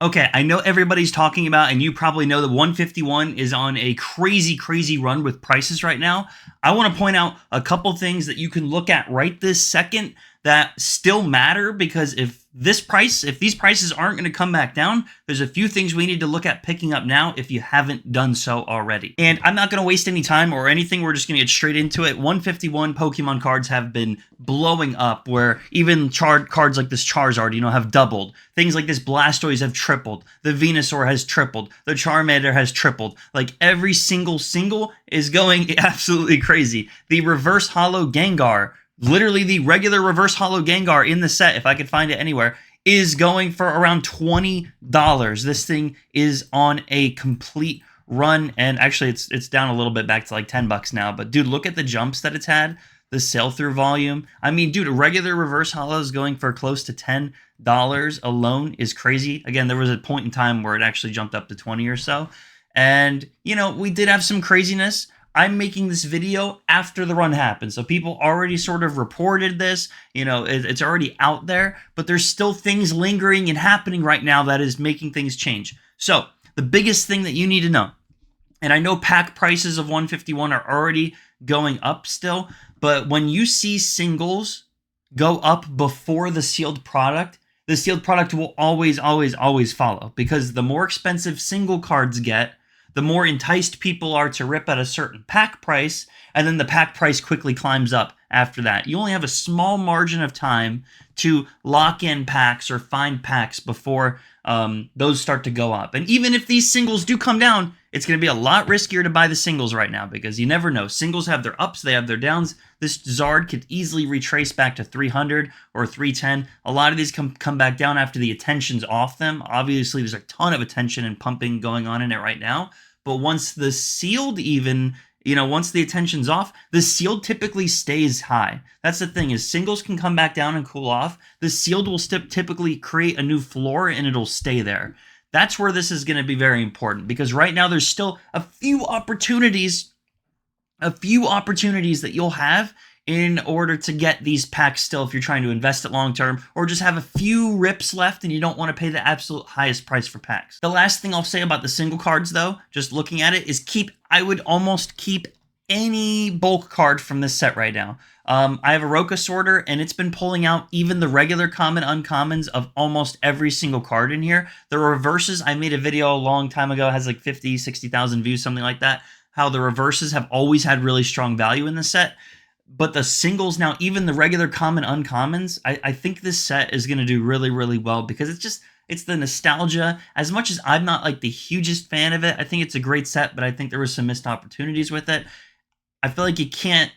Okay, I know everybody's talking about, and you probably know that 151 is on a crazy, crazy run with prices right now. I want to point out a couple things that you can look at right this second that still matter, because if these prices aren't going to come back down, there's a few things we need to look at picking up now if you haven't done so already. And I'm not going to waste any time or anything. We're just going to get straight into it. 151 Pokemon cards have been blowing up, where even cards like this Charizard, have doubled. Things like this Blastoise have tripled. The Venusaur has tripled. The Charmander has tripled. Like every single is going absolutely crazy. The reverse holo Gengar, literally the regular reverse holo Gengar in the set, if I could find it anywhere, is going for around $20. This thing is on a complete run, and actually it's down a little bit back to like $10 now. But dude, look at the jumps that it's had, the sell-through volume. I mean, dude, a regular reverse holo is going for close to $10 alone is crazy. Again, there was a point in time where it actually jumped up to 20 or so. And, we did have some craziness. I'm making this video after the run happened, so people already sort of reported this. It's already out there, but there's still things lingering and happening right now that is making things change. So the biggest thing that you need to know, and I know pack prices of 151 are already going up still, but when you see singles go up before the sealed product will always, always, always follow, because the more expensive single cards get, the more enticed people are to rip at a certain pack price, and then the pack price quickly climbs up after that. You only have a small margin of time to lock in packs or find packs before those start to go up. And even if these singles do come down, it's going to be a lot riskier to buy the singles right now, because you never know. Singles have their ups, they have their downs. This Zard could easily retrace back to 300 or 310. A lot of these come back down after the attention's off them. Obviously, there's a ton of attention and pumping going on in it right now. But once the sealed once the attention's off, the sealed typically stays high. That's the thing, is singles can come back down and cool off. The sealed will typically create a new floor, and it'll stay there. That's where this is going to be very important, because right now there's still a few opportunities that you'll have in order to get these packs still, if you're trying to invest it long term, or just have a few rips left and you don't want to pay the absolute highest price for packs. The last thing I'll say about the single cards, though, just looking at it, is I would almost keep any bulk card from this set right now. I have a Roka sorter, and it's been pulling out even the regular common uncommons of almost every single card in here. The reverses, I made a video a long time ago, it has like 50, 60,000 views, something like that, how the reverses have always had really strong value in the set. But the singles now, even the regular common uncommons, I think this set is going to do really, really well, because it's the nostalgia. As much as I'm not like the hugest fan of it, I think it's a great set, but I think there were some missed opportunities with it. I feel like you can't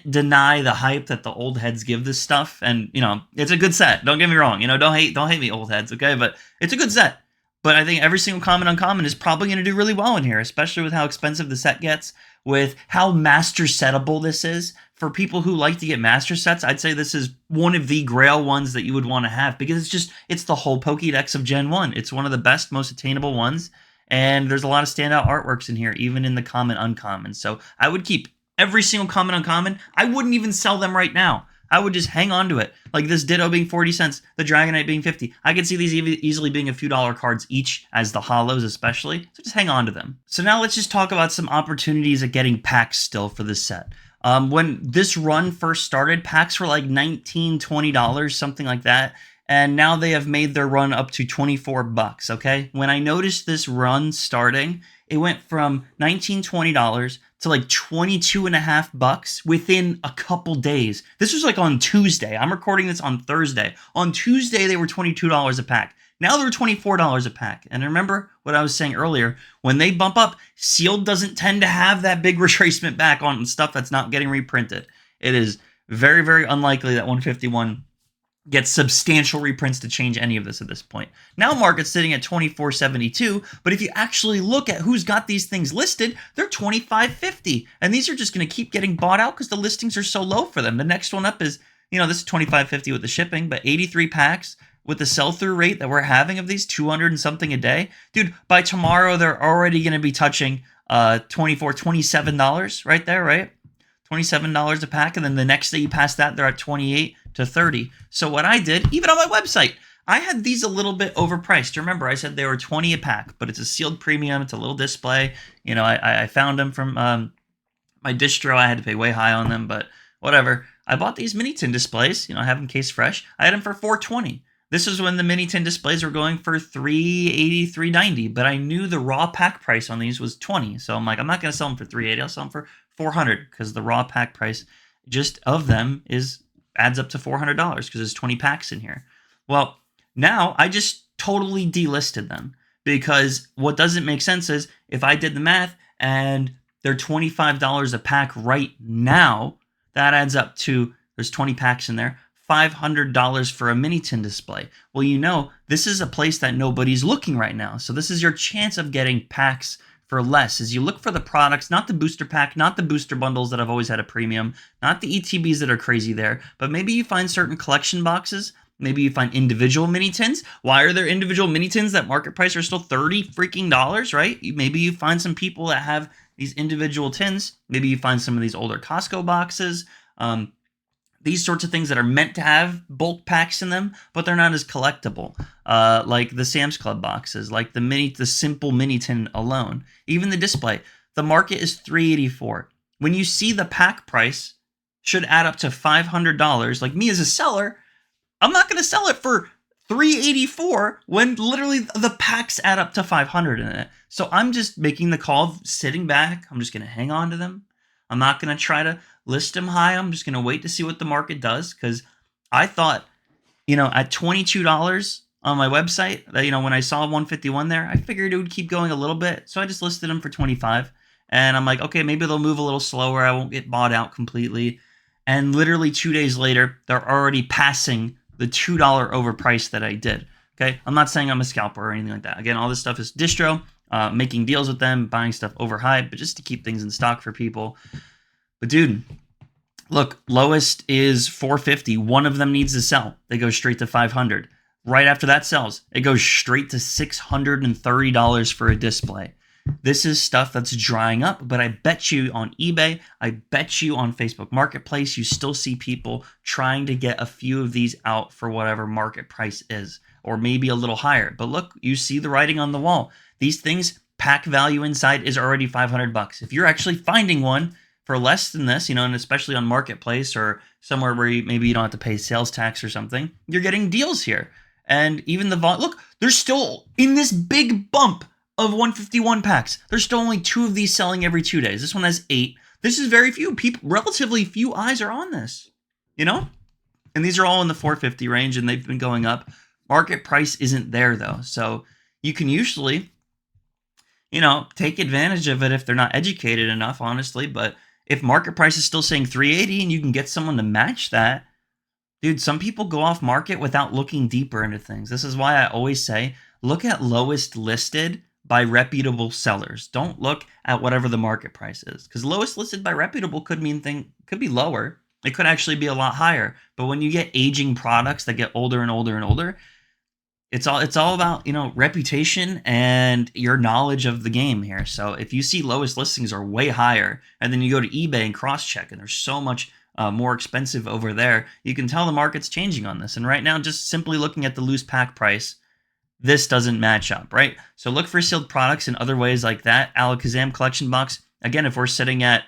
deny the hype that the old heads give this stuff, and it's a good set. Don't get me wrong. Don't hate me, old heads, okay? But it's a good set. But I think every single common uncommon is probably going to do really well in here, especially with how expensive the set gets, with how master settable this is. For people who like to get master sets, I'd say this is one of the grail ones that you would want to have, because it's the whole Pokédex of Gen 1. It's one of the best, most attainable ones, and there's a lot of standout artworks in here, even in the common uncommon. So I would keep every single common uncommon. I wouldn't even sell them right now. I would just hang on to it. Like this Ditto being 40 cents, the Dragonite being 50. I could see these easily being a few dollar cards each, as the holos especially. So just hang on to them. So now let's just talk about some opportunities at getting packs still for this set. When this run first started, packs were like $19, $20, something like that. And now they have made their run up to $24, okay? When I noticed this run starting, it went from $19, $20 to like $22.50 within a couple days. This was like on Tuesday. I'm recording this on Thursday. On Tuesday, they were $22 a pack. Now they're $24 a pack. And remember what I was saying earlier, when they bump up, sealed doesn't tend to have that big retracement back on stuff that's not getting reprinted. It is very, very unlikely that 151 gets substantial reprints to change any of this at this point. Now market's sitting at $24.72, but if you actually look at who's got these things listed, they're $25.50. And these are just going to keep getting bought out because the listings are so low for them. The next one up is, this is $25.50 with the shipping, but 83 packs with the sell-through rate that we're having of these, 200 and something a day. Dude, by tomorrow, they're already going to be touching $27 right there, right? $27 a pack, and then the next day you pass that, they're at $28 to $30. So what I did, even on my website, I had these a little bit overpriced. Remember, I said they were 20 a pack, but it's a sealed premium. It's a little display. You know, I found them from my distro. I had to pay way high on them, but whatever. I bought these mini tin displays. You know, I have them case fresh. I had them for 420. This is when the mini tin displays were going for 380, 390, but I knew the raw pack price on these was 20. So I'm like, I'm not going to sell them for 380. I'll sell them for 400 because the raw pack price just of them adds up to $400 because there's 20 packs in here. Well, now I just totally delisted them because what doesn't make sense is if I did the math and they're $25 a pack right now, that adds up to, there's 20 packs in there, $500 for a mini tin display. Well, you know, this is a place that nobody's looking right now. So this is your chance of getting packs for less as you look for the products, not the booster pack, not the booster bundles that have always had a premium, not the ETBs that are crazy there, but maybe you find certain collection boxes. Maybe you find individual mini tins. Why are there individual mini tins that market price are still $30 freaking dollars, right? Maybe you find some people that have these individual tins. Maybe you find some of these older Costco boxes. These sorts of things that are meant to have bulk packs in them, but they're not as collectible. Like the Sam's Club boxes, like the simple mini tin alone. Even the display. The market is $384. When you see the pack price should add up to $500, like me as a seller, I'm not going to sell it for $384 when literally the packs add up to $500 in it. So I'm just making the call of sitting back. I'm just going to hang on to them. I'm not going to try to list them high. I'm just going to wait to see what the market does because I thought, you know, at $22 on my website, that, you know, when I saw 151 there, I figured it would keep going a little bit. So I just listed them for 25. And I'm like, okay, maybe they'll move a little slower. I won't get bought out completely. And literally 2 days later, they're already passing the $2 overprice that I did. Okay, I'm not saying I'm a scalper or anything like that. Again, all this stuff is distro, making deals with them, buying stuff overhyped, but just to keep things in stock for people. But dude, look, lowest is 450. One of them needs to sell. They go straight to 500. Right after that sells, it goes straight to $630 for a display. This is stuff that's drying up, but I bet you on eBay, I bet you on Facebook Marketplace, you still see people trying to get a few of these out for whatever market price is, or maybe a little higher. But look, you see the writing on the wall. These things, pack value inside is already $500. If you're actually finding one for less than this, you know, and especially on Marketplace or somewhere where maybe you don't have to pay sales tax or something, you're getting deals here. And even the look, there's still in this big bump of 151 packs. There's still only 2 of these selling every 2 days. This one has 8. This is very few. Relatively few eyes are on this, you know? And these are all in the 450 range, and they've been going up. Market price isn't there, though. So you can usually, you know, take advantage of it if they're not educated enough, honestly. But if market price is still saying 380 and you can get someone to match that, dude, some people go off market without looking deeper into things. This is why I always say, look at lowest listed by reputable sellers. Don't look at whatever the market price is, because lowest listed by reputable could be lower. It could actually be a lot higher. But when you get aging products that get older and older and older, it's all about, you know, reputation and your knowledge of the game here. So if you see lowest listings are way higher, and then you go to eBay and cross check, and there's so much more expensive over there, you can tell the market's changing on this. And right now, just simply looking at the loose pack price, this doesn't match up, right? So look for sealed products in other ways like that. Alakazam collection box. Again, if we're sitting at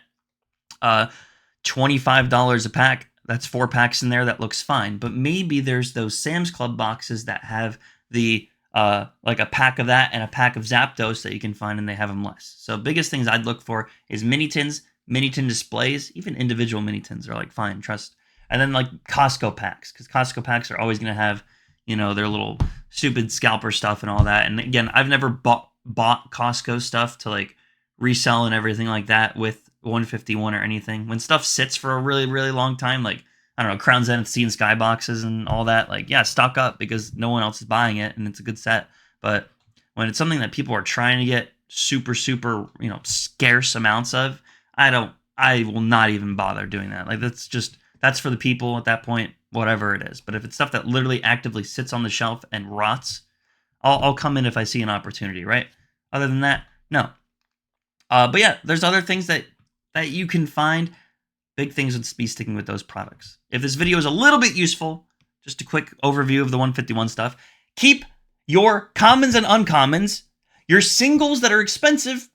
$25 a pack, that's 4 packs in there. That looks fine. But maybe there's those Sam's Club boxes that have the like a pack of that and a pack of Zapdos that you can find, and they have them less. So biggest things I'd look for is mini tins, mini tin displays. Even individual mini tins are like fine, trust. And then like Costco packs, because Costco packs are always going to have, you know, their little stupid scalper stuff and all that. And again, I've never bought Costco stuff to like resell and everything like that with 151 or anything. When stuff sits for a really, really long time, like, I don't know, Crown Zenith Sea and Sky boxes and all that, like, yeah, stock up because no one else is buying it and it's a good set. But when it's something that people are trying to get super, super, you know, scarce amounts of, I will not even bother doing that. Like, that's for the people at that point, whatever it is. But if it's stuff that literally actively sits on the shelf and rots, I'll come in if I see an opportunity, right? Other than that, no. But yeah, there's other things that you can find. Big things would be sticking with those products. If this video is a little bit useful, just a quick overview of the 151 stuff, Keep your commons and uncommons, your singles that are expensive.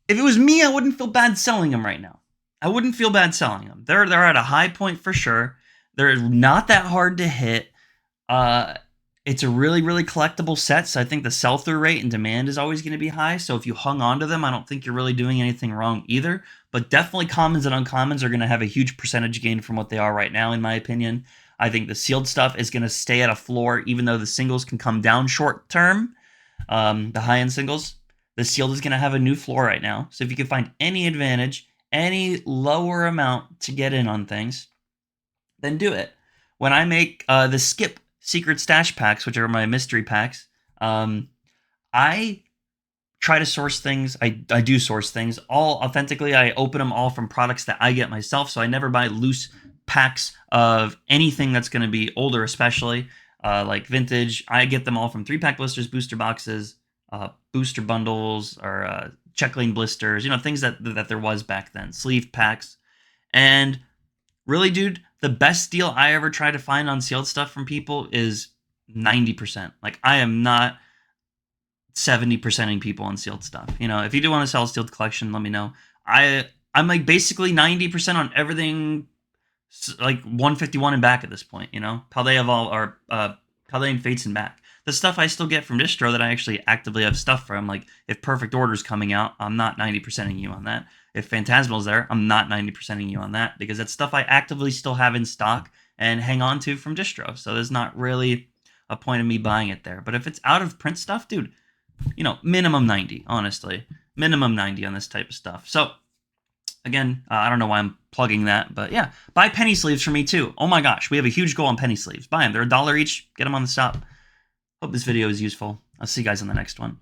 If it was me, I wouldn't feel bad selling them right now. I wouldn't feel bad selling them. They're at a high point for sure. They're not that hard to hit. It's a really, really collectible set, so I think the sell-through rate and demand is always going to be high. So if you hung on to them, I don't think you're really doing anything wrong either. But definitely commons and uncommons are going to have a huge percentage gain from what they are right now, in my opinion. I think the sealed stuff is going to stay at a floor, even though the singles can come down short term. The high-end singles, the sealed is going to have a new floor right now. So if you can find any advantage, any lower amount to get in on things, then do it. When I make the Skip Secret Stash packs, which are my mystery packs, I try to source things. I do source things all authentically. I open them all from products that I get myself, so I never buy loose packs of anything that's going to be older, especially like vintage. I get them all from 3-pack blisters, booster boxes, booster bundles, or check lane blisters, things that there was back then, sleeve packs. And really, dude, the best deal I ever try to find on sealed stuff from people is 90%. Like, I am not 70%ing people on sealed stuff. If you do want to sell a sealed collection, let me know. I'm like basically 90% on everything, like 151 and back at this point. Paldea Evolve or Paldea and Fates and back. The stuff I still get from distro that I actually actively have stuff from, like if Perfect Order's coming out, I'm not 90%ing you on that. If Phantasmal's there, I'm not 90%ing you on that, because that's stuff I actively still have in stock and hang on to from distro. So there's not really a point of me buying it there. But if it's out of print stuff, dude, minimum 90, honestly. Minimum 90 on this type of stuff. So, again, I don't know why I'm plugging that, but yeah, buy penny sleeves for me too. Oh my gosh, we have a huge goal on penny sleeves. Buy them. They're $1 each. Get them on the shop. Hope this video is useful. I'll see you guys on the next one.